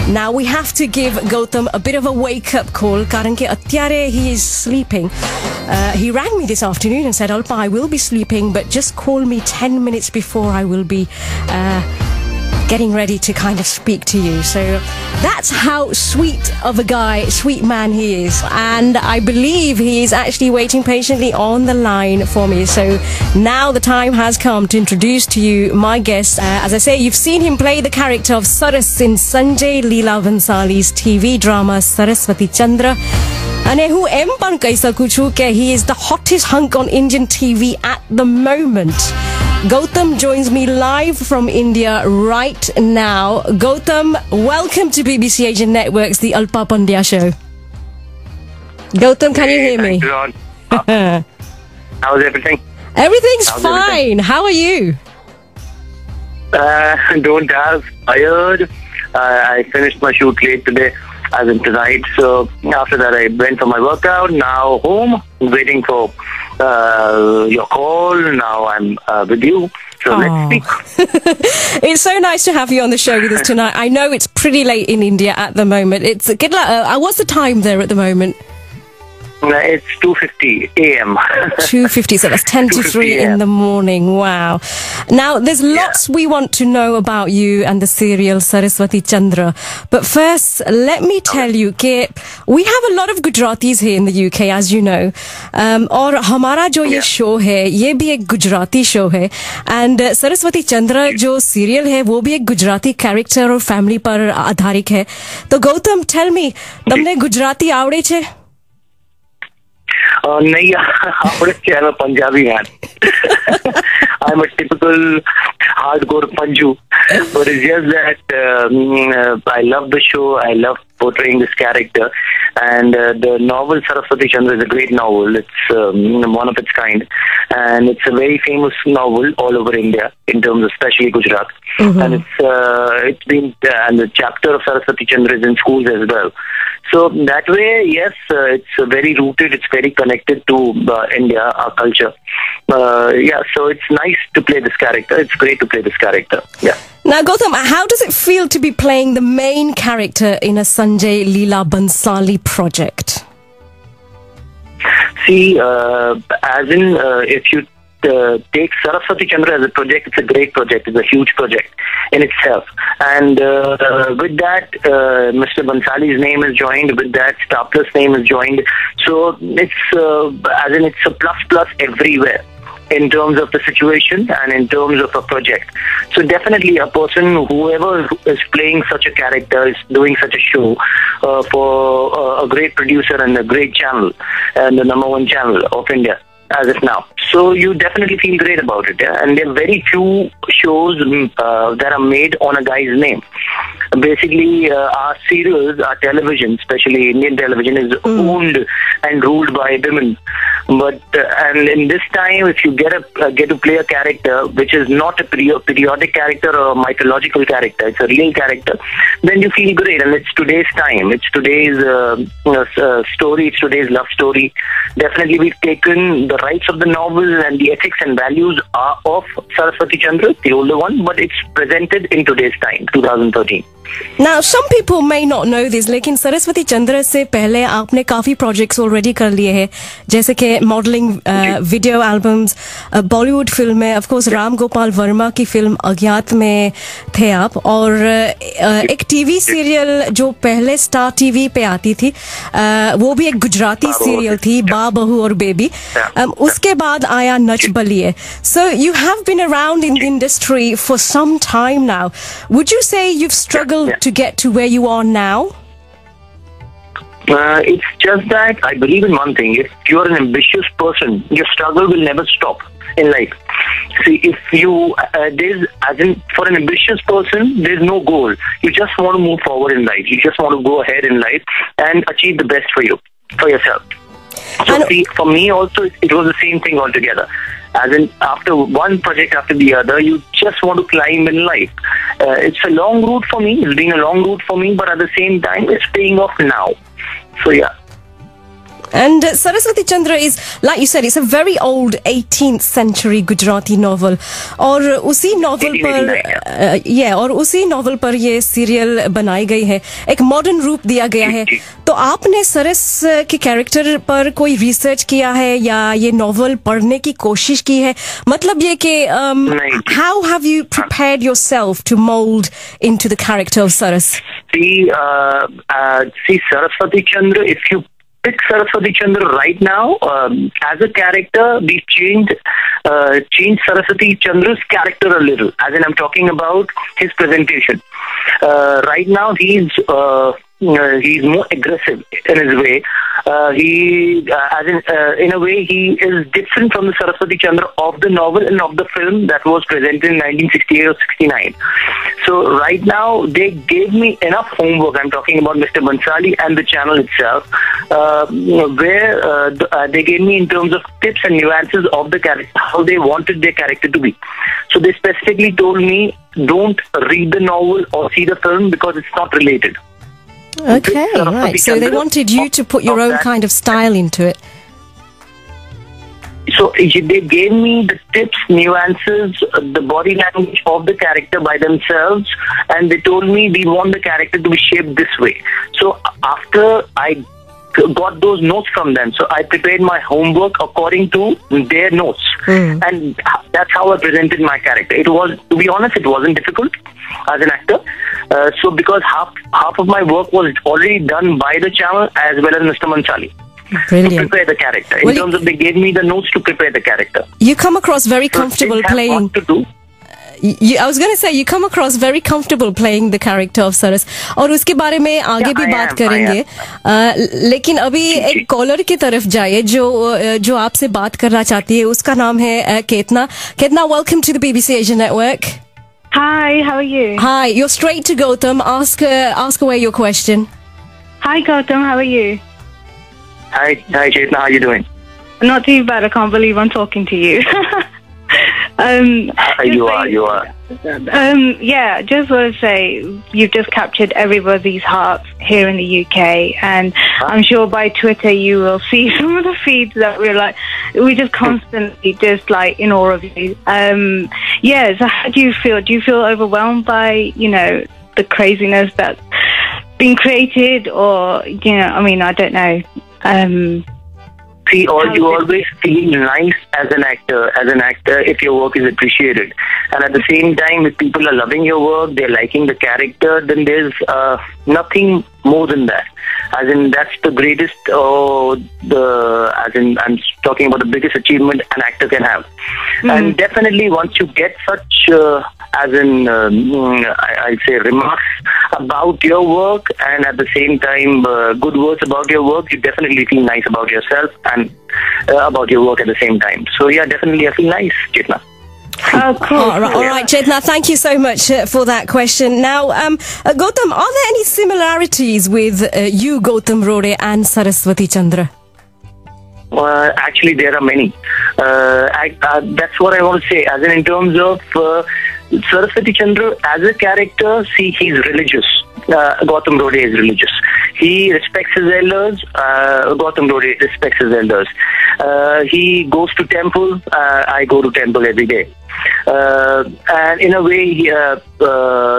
Now we have to give Gautam a bit of a wake-up call. Karan ke atyare he is sleeping. He rang me this afternoon and said, Alpa, I will be sleeping, but just call me 10 minutes before I will be getting ready to kind of speak to you. So that's how sweet of a guy, sweet man he is. And I believe he is actually waiting patiently on the line for me. So now the time has come to introduce to you my guest. As I say, you've seen him play the character of Saras in Sanjay Leela Bansali's TV drama Saraswati Chandra. And who em pan kai saku chu ke he is the hottest hunk on Indian TV at the moment. Gautam joins me live from India right now. Gautam, welcome to BBC Asian Network's The Alpa Pandya Show. Gautam, can you hear me? How's everything? Everything's fine. How are you? Don't ask. Tired. I finished my shoot late today, as in tonight. So after that, I went for my workout. Now home, waiting for your call. Now I'm with you. So let's speak. It's so nice to have you on the show with us tonight. I know it's pretty late in India at the moment. What's the time there at the moment? It's 2:50 a.m. 2:50, so that's 10 to 3 in the morning. Wow. Now, there's lots we want to know about you and the serial Saraswati Chandra. But first, let me tell you that we have a lot of Gujaratis here in the UK, as you know. और हमारा जो ये show है, ये भी एक Gujarati show है. And Saraswati Chandra जो serial है, वो भी एक Gujarati character और family पर आधारित है. तो Gautam, tell me, तुमने Gujarati आवड़े छे? Nahi, I'm a Punjabi man. I'm a typical hardcore Panju. But it's just that I love the show. I love portraying this character. And the novel Saraswati Chandra is a great novel. It's one of its kind. And it's a very famous novel all over India, in terms of especially Gujarat. And it's been, and the chapter of Saraswati Chandra is in schools as well. So that way, yes, it's very rooted, it's very connected to India, our culture. So it's nice to play this character. It's great to play this character. Yeah. Now, Gautam, how does it feel to be playing the main character in a Sanjay Leela Bansali project? See, as in, if you take Saraswati Chandra as a project, it's a great project. It's a huge project in itself. And with that, Mr. Bansali's name is joined. With that, Star Plus name is joined. So it's as in, it's a plus everywhere in terms of the situation and in terms of a project. So definitely a person, whoever is playing such a character, is doing such a show for a great producer and a great channel and the #1 channel of India as of now. So you definitely feel great about it. Yeah? And there are very few shows that are made on a guy's name. Basically, our serials, our television, especially Indian television, is owned and ruled by women. But and in this time, if you get to play a character which is not a periodic character or a mythological character, it's a real character, then you feel great. And it's today's time. It's today's story. It's today's love story. Definitely, we've taken the rights of the novel and the ethics and values of Saraswati Chandra, the older one, but it's presented in today's time, 2013. Now, some people may not know this, लेकिन सरस्वती चंद्र से पहले आपने काफी projects already कर लिए हैं, जैसे कि modeling, video albums, Bollywood फिल्में, of course राम गोपाल वर्मा की फिल्म अज्ञात में थे आप, और एक TV सीरियल जो पहले स्टार TV पे आती थी, वो भी एक गुजराती सीरियल थी, बा बहू और बेबी. उसके बाद आया Nach Baliye. So you have been around in the industry for some time now. Would you say you've struggled to get to where you are now? It's just that I believe in one thing. If you're an ambitious person, your struggle will never stop in life. See, if you, for an ambitious person, there's no goal. You just want to move forward in life. You just want to go ahead in life and achieve the best for you, for yourself. So see, for me also, it was the same thing altogether. As in, after one project after the other, you just want to climb in life. It's a long route for me. It's been a long route for me, but at the same time, it's paying off now. So yeah. And Saraswati Chandra is, like you said, it's a very old 18th century Gujarati novel. और उसी novel पर और उसी novel पर ये serial बनाई गई है, एक मॉडर्न रूप दिया गया है. तो आपने सरस के कैरेक्टर पर कोई रिसर्च किया है या ये नॉवल पढ़ने की कोशिश की है? मतलब ये कि how have you prepared yourself to mold into the character of Saras? See, Saraswati Chandra, if you pick Saraswati Chandra right now, as a character, we changed Saraswati Chandra's character a little. As in, I'm talking about his presentation. Right now, he's more aggressive in his way. In a way, he is different from the Saraswati Chandra of the novel and of the film that was presented in 1968 or 69. So right now, they gave me enough homework. I'm talking about Mr. Bansali and the channel itself, where they gave me in terms of tips and nuances of the character, how they wanted their character to be. So they specifically told me, don't read the novel or see the film because it's not related. Okay, right. So they wanted you to put your own kind of style into it. So they gave me the tips, nuances, the body language of the character by themselves, and they told me we want the character to be shaped this way. So after I got those notes from them, so I prepared my homework according to their notes, and that's how I presented my character. It was, to be honest, it wasn't difficult as an actor. So because half of my work was already done by the channel as well as Mr. Mansali. Brilliant. To prepare the character. In terms of, they gave me the notes to prepare the character. You come across very comfortable playing. I was going to say, you come across very comfortable playing the character of Saras. और उसके बारे में आगे भी बात करेंगे. लेकिन अभी एक कॉलर की तरफ जाइए जो आपसे बात करना चाहती है. उसका नाम है केतना. Ketna, welcome to the BBC Asia Network. Hi, how are you? Hi, you're straight to Gautam. Ask away your question. Hi, Gautam, how are you? Hi, Chetna, how are you doing? Not too bad. I can't believe I'm talking to you. You are. Yeah, just want to say you've just captured everybody's hearts here in the UK, and I'm sure by Twitter you will see some of the feeds that we're just constantly just like in awe of you. Yeah, so how do you feel? Do you feel overwhelmed by, the craziness that's been created, or, I mean, I don't know. See, you always feel nice as an actor, if your work is appreciated. And at the same time, if people are loving your work, they're liking the character, then there's nothing more than that. As in, that's the greatest, I'm talking about the biggest achievement an actor can have. And definitely, once you get such, I'd say, remarks about your work, and at the same time, good words about your work, you definitely feel nice about yourself and about your work at the same time. So yeah, definitely I feel nice, Chetna. Oh, cool. All right, Chetna, thank you so much for that question. Now, Gautam, are there any similarities with you, Gautam Rode, and Saraswati Chandra? Actually, there are many. That's what I want to say. As in terms of Saraswati Chandra as a character, see, he's religious. Gautam Rode is religious. He respects his elders. Gautam Rode respects his elders. He goes to temple. I go to temple every day. And in a way,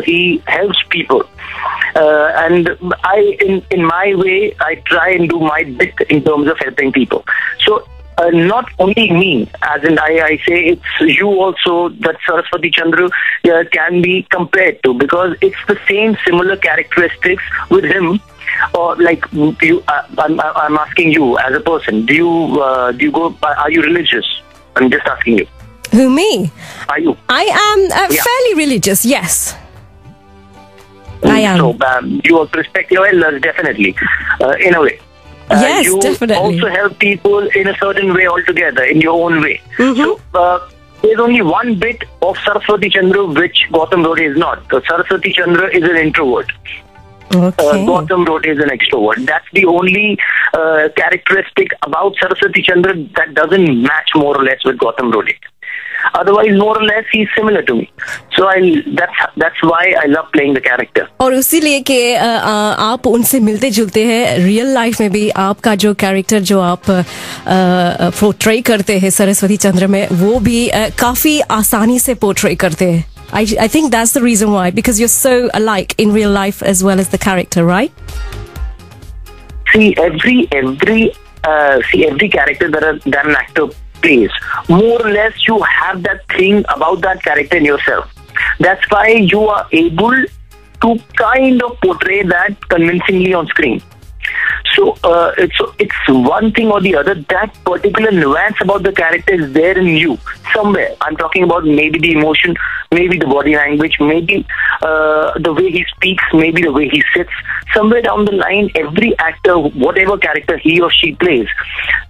he helps people. And in my way, I try and do my bit in terms of helping people. So, not only me, as in I say it's you also that Saraswati Chandra can be compared to, because it's the same similar characteristics with him. Or like you, I'm asking you as a person, do you go? Are you religious? I'm just asking you. Who, me? Are you? I am fairly religious. Yes. I am. So you also respect your elders, definitely, in a way. Yes, you definitely. Also help people in a certain way altogether, in your own way. So there's only one bit of Saraswati Chandra which Gautam Rode is not. So Saraswati Chandra is an introvert. Okay. Gautam Rode is an extrovert. That's the only characteristic about Saraswati Chandra that doesn't match more or less with Gautam Rode. Otherwise, more or less, he's similar to me. So that's why I love playing the character. और इसीलिए कि आप उनसे मिलते जुलते हैं real life में भी, आपका जो कैरेक्टर जो आप पोर्ट्रे करते हैं सरस्वती चंद्र में, वो भी काफी आसानी से पोर्ट्रे करते हैं. I think that's the reason why, because you're so alike in real life as well as the character, right? See, every character that an actor plays, more or less you have that thing about that character in yourself. That's why you are able to kind of portray that convincingly on screen. So it's one thing or the other. That particular nuance about the character is there in you somewhere. I'm talking about maybe the emotion, maybe the body language, maybe the way he speaks, maybe the way he sits. Somewhere down the line, every actor, whatever character he or she plays,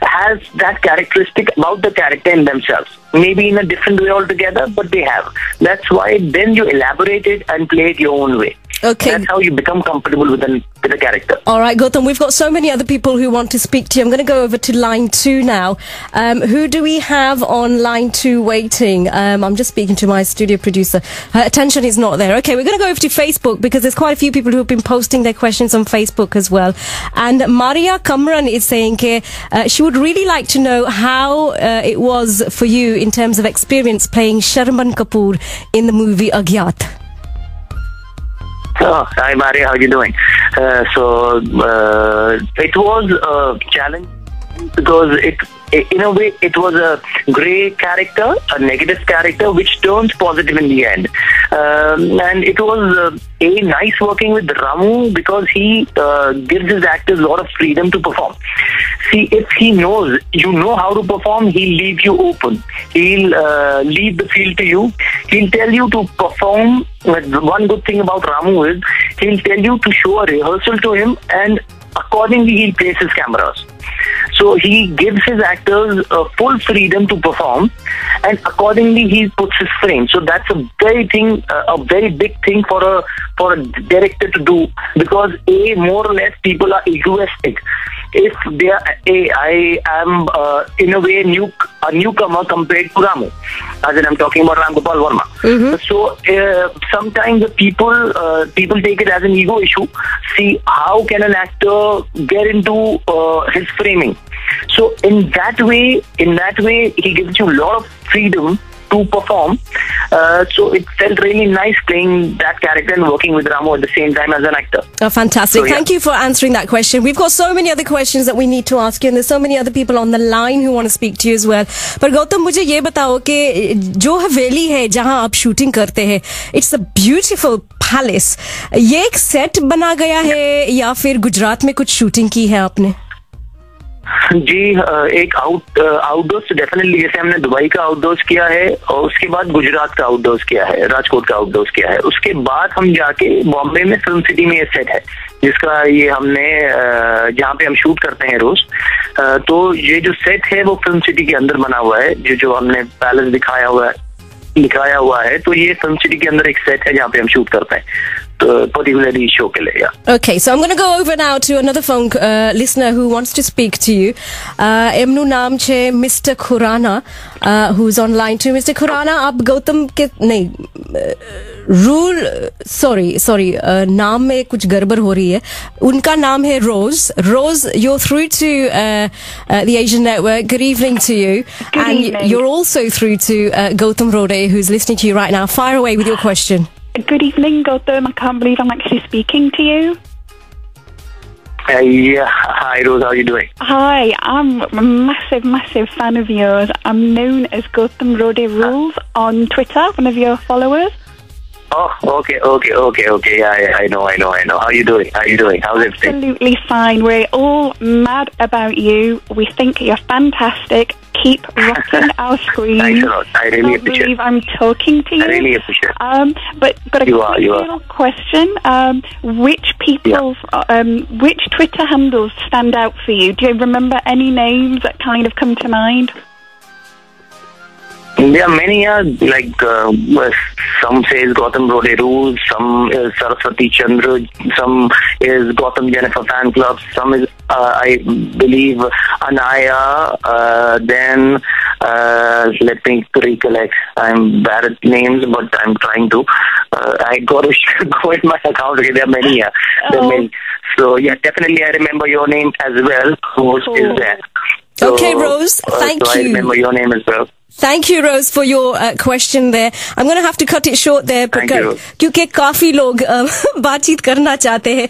has that characteristic about the character in themselves. Maybe in a different way altogether, but they have. That's why then you elaborate it and play it your own way. Okay. That's how you become comfortable with a character. All right, Gautam, we've got so many other people who want to speak to you. I'm going to go over to line 2 now. Who do we have on line 2 waiting? I'm just speaking to my studio producer. Her attention is not there. Okay, we're going to go over to Facebook because there's quite a few people who have been posting their questions on Facebook as well. And Maria Kamran is saying she would really like to know how it was for you in terms of experience playing Sharman Kapoor in the movie Agyat. Oh, hi Maria, how are you doing? It was a challenge because in a way it was a grey character, a negative character which turns positive in the end. And it was nice working with Ramu because he gives his actors a lot of freedom to perform. See, if he knows you know how to perform, he'll leave you open. He'll leave the field to you. He'll tell you to perform. One good thing about Ramu is he'll tell you to show a rehearsal to him, and accordingly he'll place his cameras. So he gives his actors full freedom to perform, and accordingly he puts his frame. So that's a very big thing for a director to do, because more or less people are egoistic. If they are, I am in a way a newcomer compared to Ramu, as in I'm talking about Ram Gopal Verma. Mm-hmm. So sometimes the people take it as an ego issue. See, how can an actor get into his framing? So in that way, he gives you a lot of freedom to perform. So it felt really nice playing that character and working with Ramu at the same time as an actor. Oh, fantastic. So, yeah. Thank you for answering that question. We've got so many other questions that we need to ask you, and there's so many other people on the line who want to speak to you as well. But Gautam, मुझे ये बताओ कि जो हवेली है जहां आप shooting करते हैं, it's a beautiful palace. ये एक सेट बना गया है या फिर गुजरात में कुछ शूटिंग की है आपने? जी, एक आउटडोर्स डेफिनेटली, जैसे हमने दुबई का आउटडोर्स किया है और उसके बाद गुजरात का आउटडोर्स किया है, राजकोट का आउटडोर्स किया है. उसके बाद हम जाके बॉम्बे में फिल्म सिटी में ये सेट है जिसका ये हमने जहाँ पे हम शूट करते हैं रोज. तो ये जो सेट है वो फिल्म सिटी के अंदर बना हुआ है. जो हमने पैलेस दिखाया हुआ है तो ये फिल्म सिटी के अंदर एक सेट है जहाँ पे हम शूट करते हैं, particularly show ke liye. Okay, so I'm going to go over now to another phone listener who wants to speak to you. Emnu naam che Mr. Khurana, who's on line 2. Mr. Khurana, aap Gautam ke sorry, naam mein kuch garbar ho rahi hai. Unka naam hai Rose. Rose, you're through to the Asian Network. Good evening to you. Good evening. You're also through to Gautam Rode, who's listening to you right now. Fire away with your question. Good evening, Gautam. I can't believe I'm actually speaking to you. Yeah. Hi, Rose. How are you doing? Hi, I'm a massive fan of yours. I'm known as Gautam Rode Rules on Twitter, one of your followers. Oh, okay. Yeah, I know. How are you doing? How's everything? Absolutely fine. We're all mad about you. We think you're fantastic. Keep rocking our screen. Thanks a lot. I really appreciate it. I'm talking to you. I really appreciate it. But got a little question. Which Twitter handles stand out for you? Do you remember any names that kind of come to mind? There are many, like some says Gautam Rode Rules, some is Saraswati Chandra, some is Gautam Jennifer Fan Club, some is I believe Anaya, then Let me recollect. I'm bad at names, but I'm trying to. I got to go in my account. Okay, there are many. Yeah, there are many. So yeah, definitely I remember your name as well. Who is there? So, okay, Rose. Thank you. I remember your name as well. Thank you, Rose, for your question there. I'm going to have to cut it short there Thank you. क्योंकि काफी लोग बातचीत करना चाहते हैं.